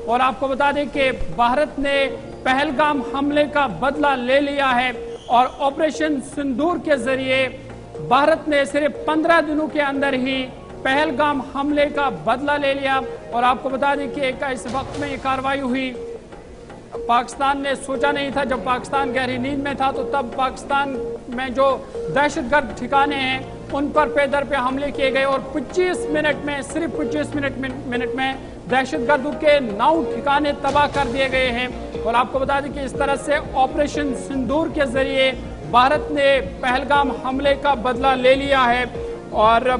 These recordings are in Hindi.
और आपको बता दें कि भारत ने पहलगाम हमले का बदला ले लिया है और ऑपरेशन सिंदूर के जरिए भारत ने सिर्फ 15 दिनों के अंदर ही पहलगाम हमले का बदला ले लिया। और आपको बता दें कि इस वक्त में ये कार्रवाई हुई, पाकिस्तान ने सोचा नहीं था, जब पाकिस्तान गहरी नींद में था तो तब पाकिस्तान में जो दहशतगर्द ठिकाने हैं उन पर पेदर पे हमले किए गए और 25 मिनट में, सिर्फ 25 मिनट में दहशतगर्दों के 9 ठिकाने तबाह कर दिए गए हैं। और आपको बता दें कि इस तरह से ऑपरेशन सिंदूर के जरिए भारत ने पहलगाम हमले का बदला ले लिया है और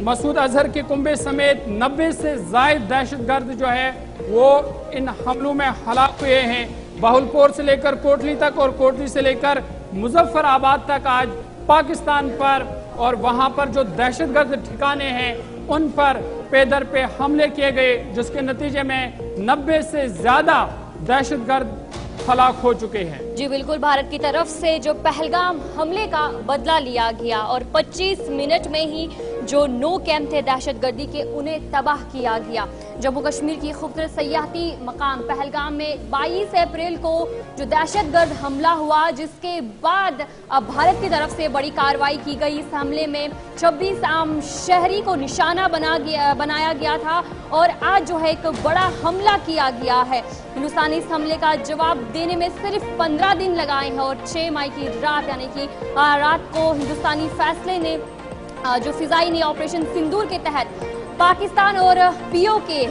मसूद अजहर के कुंबे समेत 90 से ज्यादा दहशतगर्द जो है वो इन हमलों में हलाक हुए हैं। बाहुलपुर से लेकर कोटली तक और कोटली से लेकर मुजफ्फराबाद तक आज पाकिस्तान पर और वहां पर जो दहशतगर्द ठिकाने हैं उन पर पेदर पे हमले किए गए, जिसके नतीजे में 90 से ज्यादा दहशतगर्द हलाक हो चुके हैं। जी बिल्कुल, भारत की तरफ से जो पहलगाम हमले का बदला लिया गया और 25 मिनट में ही जो 9 कैंप थे दहशतगर्दी के उन्हें तबाह किया गया। जम्मू कश्मीर की खूबसूरत सयाहती मकाम पहलगाम में 22 अप्रैल को जो दहशतगर्द हमला हुआ, जिसके बाद अब भारत की तरफ से बड़ी कार्रवाई की गई। इस हमले में 26 आम शहरी को निशाना बनाया गया था और आज जो है एक बड़ा हमला किया गया है। हिंदुस्तानी इस हमले का जवाब देने में सिर्फ 15 दिन लगाए हैं और 6 मई की रात यानी कि रात को हिंदुस्तानी फैसले ने जो फिजाई ऑपरेशन सिंदूर के तहत पाकिस्तान और पीओके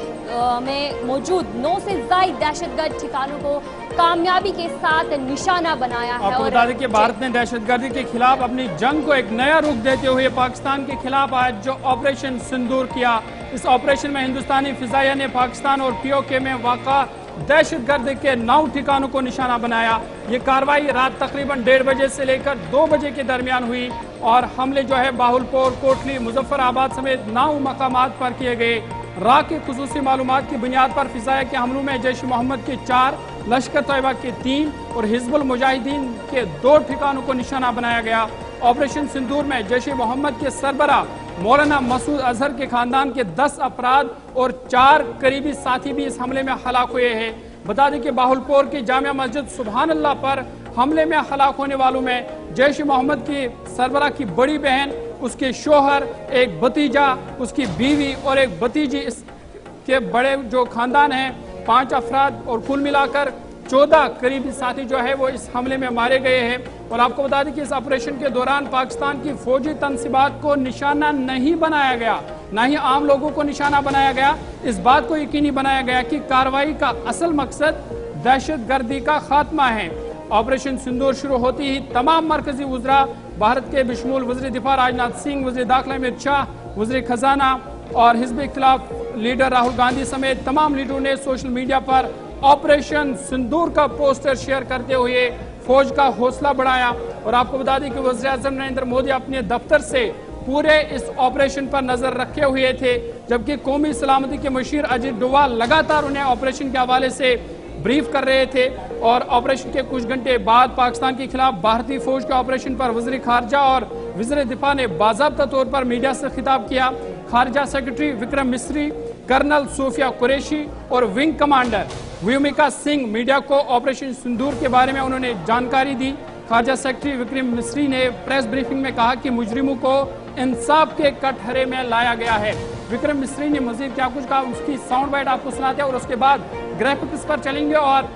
में मौजूद 9 से ज्यादा दहशतगर्द ठिकानों को कामयाबी के साथ निशाना बनाया है। आपको बता दें कि भारत ने दहशतगर्दी के खिलाफ अपनी जंग को एक नया रुख देते हुए पाकिस्तान के खिलाफ आज जो ऑपरेशन सिंदूर किया, इस ऑपरेशन में हिंदुस्तानी फिजाइया ने पाकिस्तान और पीओके में वाक़ा दहशतगर्द के 9 ठिकानों को निशाना बनाया। ये कार्रवाई रात तकरीबन 1:30 बजे से लेकर 2 बजे के दरमियान हुई और हमले जो है बाहुलपुर, कोटली, मुजफ्फराबाद समेत 9 मकामात पर किए गए। रा के खुसूसी मालूमात की बुनियाद पर फिजाया के हमलों में जैश मोहम्मद के 4, लश्कर तैयबा के 3 और हिजबुल मुजाहिदीन के 2 ठिकानों को निशाना बनाया गया। ऑपरेशन सिंदूर में जैश मोहम्मद के सरबरा मौलाना मसूद अजहर के खानदान के 10 अफराद और 4 करीबी साथी भी इस हमले में हलाक हुए हैं। बता दें कि बाहुलपुर की जामिया मस्जिद सुभान अल्लाह पर हमले में हलाक होने वालों में जैश मोहम्मद की सरबरा की बड़ी बहन, उसके शोहर, एक भतीजा, उसकी बीवी और एक भतीजी, इसके बड़े जो खानदान हैं 5 अफराद और कुल मिलाकर 14 करीबी साथी जो है वो इस हमले में मारे गए हैं। और आपको बता दें कि इस ऑपरेशन के दौरान पाकिस्तान की फौजी तनसीबात को निशाना नहीं बनाया गया, ना ही आम लोगों को निशाना बनाया गया। इस बात को यकीनी बनाया गया कि कार्रवाई का असल मकसद दहशतगर्दी का खात्मा है। ऑपरेशन सिंदूर शुरू होती ही तमाम मरकजी वज़रा भारत के बिशमूल वज़ीर दिफा राजनाथ सिंह, वज़ीर दाखिला अमित शाह, वज़ीर खजाना और हिज़्ब इख्तिलाफ लीडर राहुल गांधी समेत तमाम लीडरों ने सोशल मीडिया पर ऑपरेशन सिंदूर का पोस्टर शेयर करते हुए फौज का हौसला बढ़ाया। और आपको बता दें कि वज़ीर आज़म नरेंद्र मोदी अपने दफ्तर से पूरे इस ऑपरेशन पर नजर रखे हुए थे, जबकि कौमी सलामती के मुशीर अजीत डोवाल लगातार उन्हें ऑपरेशन के हवाले से ब्रीफ कर रहे थे। और ऑपरेशन के कुछ घंटे बाद पाकिस्तान के खिलाफ भारतीय फौज के ऑपरेशन पर वज़ीर खारजा और वज़ीर दिफा ने बाज़ाब्ता तौर पर मीडिया से खिताब किया। खारजा secretary Vikram Misri, colonel Sophia Qureshi और wing commander Vyomika Singh media को ऑपरेशन सिंदूर के बारे में उन्होंने जानकारी दी। खारजा सेक्रेटरी विक्रम मिस्री ने प्रेस ब्रीफिंग में कहा कि मुजरिमों को इंसाफ के कटघरे में लाया गया है। विक्रम मिस्री ने मजीद क्या कुछ कहा, उसकी साउंड बाइट आपको सुनाते हैं और उसके बाद ग्राफिक्स पर चलेंगे और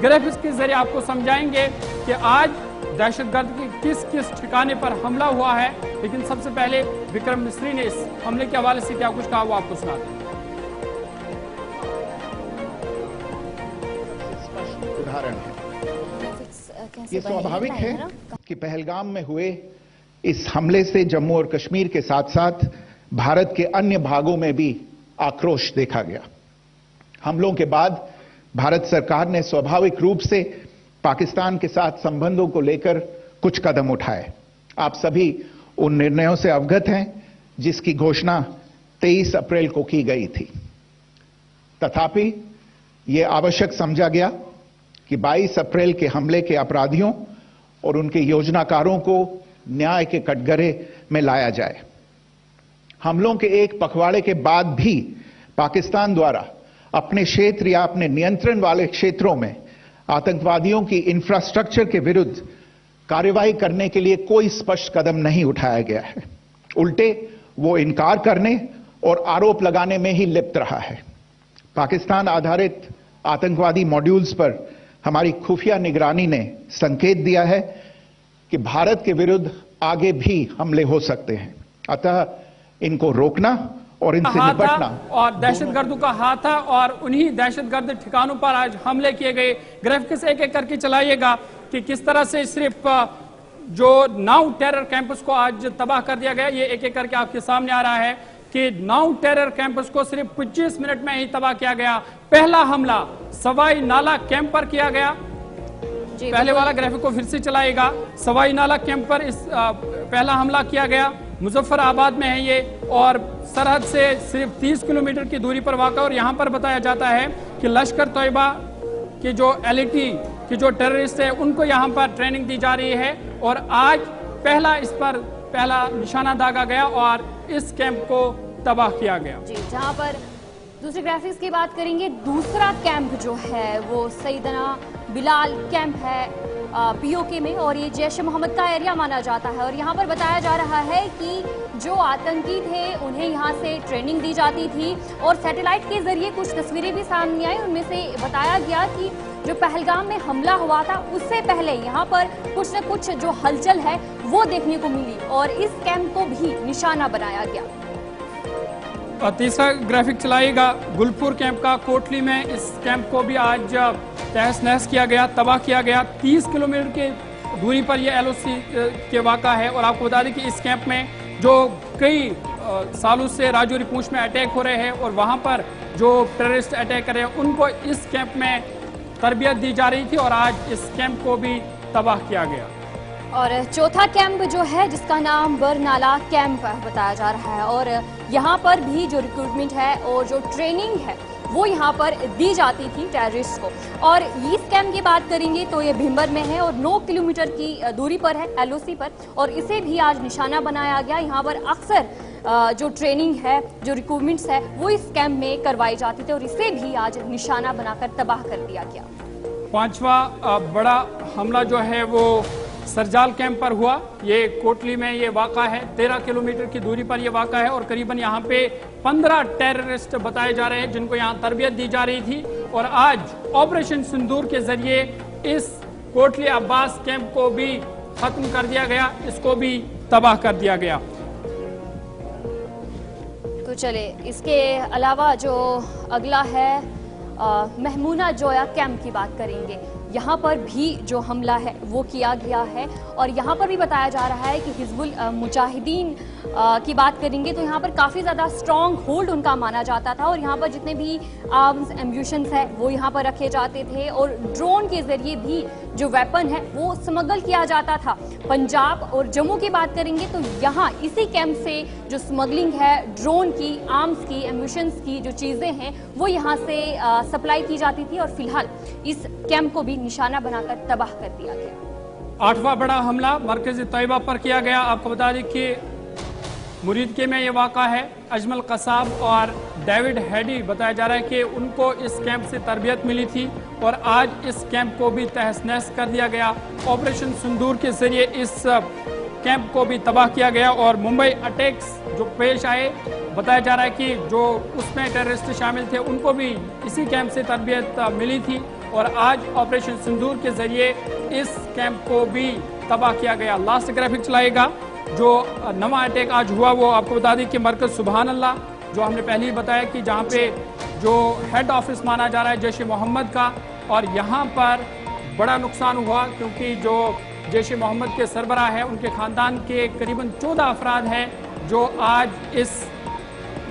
ग्राफिक्स के जरिए आपको समझाएंगे कि आज दहशतगर्द के किस किस ठिकाने पर हमला हुआ है। लेकिन सबसे पहले विक्रम मिस्री ने इस हमले के हवाले से क्या कुछ कहा वो आपको सुनाते हैं। उदाहरण है, ये स्वाभाविक है कि पहलगाम में हुए इस हमले से जम्मू और कश्मीर के साथ साथ भारत के अन्य भागों में भी आक्रोश देखा गया। हमलों के बाद भारत सरकार ने स्वाभाविक रूप से पाकिस्तान के साथ संबंधों को लेकर कुछ कदम उठाए। आप सभी उन निर्णयों से अवगत हैं जिसकी घोषणा 23 अप्रैल को की गई थी। तथापि यह आवश्यक समझा गया कि 22 अप्रैल के हमले के अपराधियों और उनके योजनाकारों को न्याय के कटघरे में लाया जाए। हमलों के एक पखवाड़े के बाद भी पाकिस्तान द्वारा अपने क्षेत्र या अपने नियंत्रण वाले क्षेत्रों में आतंकवादियों की इंफ्रास्ट्रक्चर के विरुद्ध कार्रवाई करने के लिए कोई स्पष्ट कदम नहीं उठाया गया है। उल्टे वो इनकार करने और आरोप लगाने में ही लिप्त रहा है। पाकिस्तान आधारित आतंकवादी मॉड्यूल्स पर हमारी खुफिया निगरानी ने संकेत दिया है कि भारत के विरुद्ध आगे भी हमले हो सकते हैं। अतः इनको रोकना और इनसे निपटना और दहशतगर्दों का हाथ था और उन्हीं दहशतगर्द ठिकानों पर आज हमले किए गए। ग्राफिक्स एक एक करके चलाइएगा कि किस तरह से सिर्फ जो 9 टेरर कैंपस को आज तबाह कर दिया गया। ये एक एक करके आपके सामने आ रहा है कि 9 टेरर कैंपस को सिर्फ 25 मिनट में ही तबाह किया गया। पहला हमला सवाई नाला कैंप पर किया गया। पहले वाला ग्राफिक को फिर से चलाएगा। सवाई नाला कैंप पर इस पहला हमला किया गया। मुजफ्फराबाद में है ये और सरहद से सिर्फ 30 किलोमीटर की दूरी पर वाक़ा। और यहाँ पर बताया जाता है कि लश्कर तैयबा के जो एलईटी के जो टेररिस्ट है उनको यहाँ पर ट्रेनिंग दी जा रही है और आज इस पर पहला निशाना दागा गया और इस कैंप को तबाह किया गया। जी, जहाँ पर दूसरे ग्राफिक्स की बात करेंगे, दूसरा कैंप जो है वो सैयदना बिलाल कैंप है पीओके में और ये जैश मोहम्मद का एरिया माना जाता है। और यहाँ पर बताया जा रहा है कि जो आतंकी थे उन्हें यहाँ से ट्रेनिंग दी जाती थी और सैटेलाइट के जरिए कुछ तस्वीरें भी सामने आई। उनमें से बताया गया कि जो पहलगाम में हमला हुआ था उससे पहले यहाँ पर कुछ न कुछ जो हलचल है वो देखने को मिली और इस कैंप को भी निशाना बनाया गया। और तीसरा ग्राफिक चलाइएगा गुलपुर कैंप का कोटली में। इस कैंप को भी आज तहस नहस किया गया, तबाह किया गया। 30 किलोमीटर के दूरी पर यह एलओसी के वाक़ा है। और आपको बता दें कि इस कैंप में जो कई सालों से राजौरी पूंछ में अटैक हो रहे हैं और वहां पर जो टेररिस्ट अटैक कर रहे हैं उनको इस कैंप में तरबियत दी जा रही थी और आज इस कैंप को भी तबाह किया गया। और चौथा कैंप जो है जिसका नाम बरनाला कैंप बताया जा रहा है और यहाँ पर भी जो रिक्रूटमेंट है और जो ट्रेनिंग है वो यहाँ पर दी जाती थी टेररिस्ट को। और इस कैंप की बात करेंगे तो ये भिंबर में है और 9 किलोमीटर की दूरी पर है एलओसी पर और इसे भी आज निशाना बनाया गया। यहाँ पर अक्सर जो ट्रेनिंग है, जो रिक्रूटमेंट्स है वो इस कैंप में करवाई जाती थी और इसे भी आज निशाना बनाकर तबाह कर दिया गया। पांचवा बड़ा हमला जो है वो सरजाल कैंप पर हुआ। ये कोटली में ये वाक़ा है, 13 किलोमीटर की दूरी पर ये वाक़ा है और करीबन यहाँ पे 15 टेररिस्ट बताए जा रहे हैं जिनको यहाँ तरबियत दी जा रही थी। और आज ऑपरेशन सिंदूर के जरिए इस कोटली अब्बास कैंप को भी खत्म कर दिया गया, इसको भी तबाह कर दिया गया। तो चले इसके अलावा जो अगला है महमूना जोया कैंप की बात करेंगे। यहाँ पर भी जो हमला है वो किया गया है और यहाँ पर भी बताया जा रहा है कि हिजबुल मुजाहिदीन की बात करेंगे तो यहाँ पर काफ़ी ज़्यादा स्ट्रॉन्ग होल्ड उनका माना जाता था और यहाँ पर जितने भी आर्म्स एम्यूशंस है वो यहाँ पर रखे जाते थे और ड्रोन के ज़रिए भी जो वेपन है वो स्मगल किया जाता था। पंजाब और जम्मू की बात करेंगे तो यहाँ इसी कैंप से जो स्मगलिंग है ड्रोन की, आर्म्स की, एम्यूशंस की जो चीज़ें हैं वो यहाँ से सप्लाई की जाती थी और फिलहाल इस कैंप को भी निशाना बनाकर तबाह कर दिया गया। 8वां बड़ा हमला मरकज़ तैयबा पर किया गया। आपको बता दें कि मुरीदके में ये वाक़ा है। अजमल कसाब और डेविड हैडी बताया जा रहा है कि उनको इस कैंप से तरबियत मिली थी और आज इस कैंप को भी तहस नहस कर दिया गया। ऑपरेशन सिंदूर के जरिए इस कैंप को भी तबाह किया गया और मुंबई अटैक्स जो पेश आए बताया जा रहा है कि जो उसमें टेररिस्ट शामिल थे उनको भी इसी कैंप से तरबियत मिली थी और आज ऑपरेशन सिंदूर के जरिए इस कैंप को भी तबाह किया गया। लास्ट ग्राफिक चलाएगा। जो नवा अटैक आज हुआ वो आपको बता दें कि मरकज सुबहान अल्लाह जो हमने पहले ही बताया कि जहाँ पे जो हेड ऑफिस माना जा रहा है जैश मोहम्मद का और यहाँ पर बड़ा नुकसान हुआ क्योंकि जो जैश मोहम्मद के सरबराह है उनके ख़ानदान के करीबन 14 अफराद हैं जो आज इस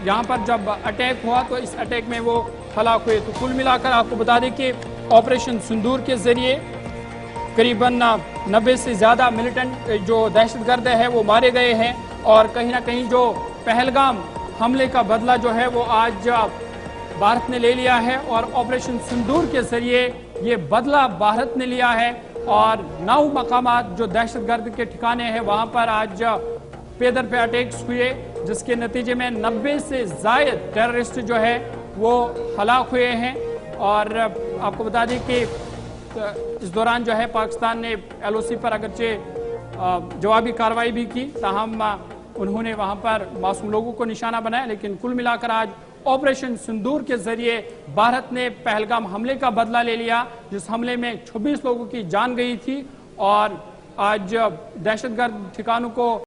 यहाँ पर जब अटैक हुआ तो इस अटैक में वो हलाक हुए। तो कुल मिलाकर आपको बता दें कि ऑपरेशन सिंदूर के जरिए करीबन 90 से ज़्यादा मिलिटेंट जो दहशतगर्द है वो मारे गए हैं और कहीं ना कहीं जो पहलगाम हमले का बदला जो है वो आज भारत ने ले लिया है और ऑपरेशन सिंदूर के जरिए ये बदला भारत ने लिया है और 9 मकामात जो दहशतगर्द के ठिकाने हैं वहाँ पर आज पे दर पे अटैक्स हुए जिसके नतीजे में 90 से ज़ायद टेररिस्ट जो है वो हलाक हुए हैं। और आपको बता दें कि इस दौरान जो है पाकिस्तान ने LOC पर अगरचे जवाबी कार्रवाई भी की, ताहम उन्होंने वहां पर मासूम लोगों को निशाना बनाया। लेकिन कुल मिलाकर आज ऑपरेशन सिंदूर के जरिए भारत ने पहलगाम हमले का बदला ले लिया, जिस हमले में 26 लोगों की जान गई थी। और आज दहशतगर्द ठिकानों को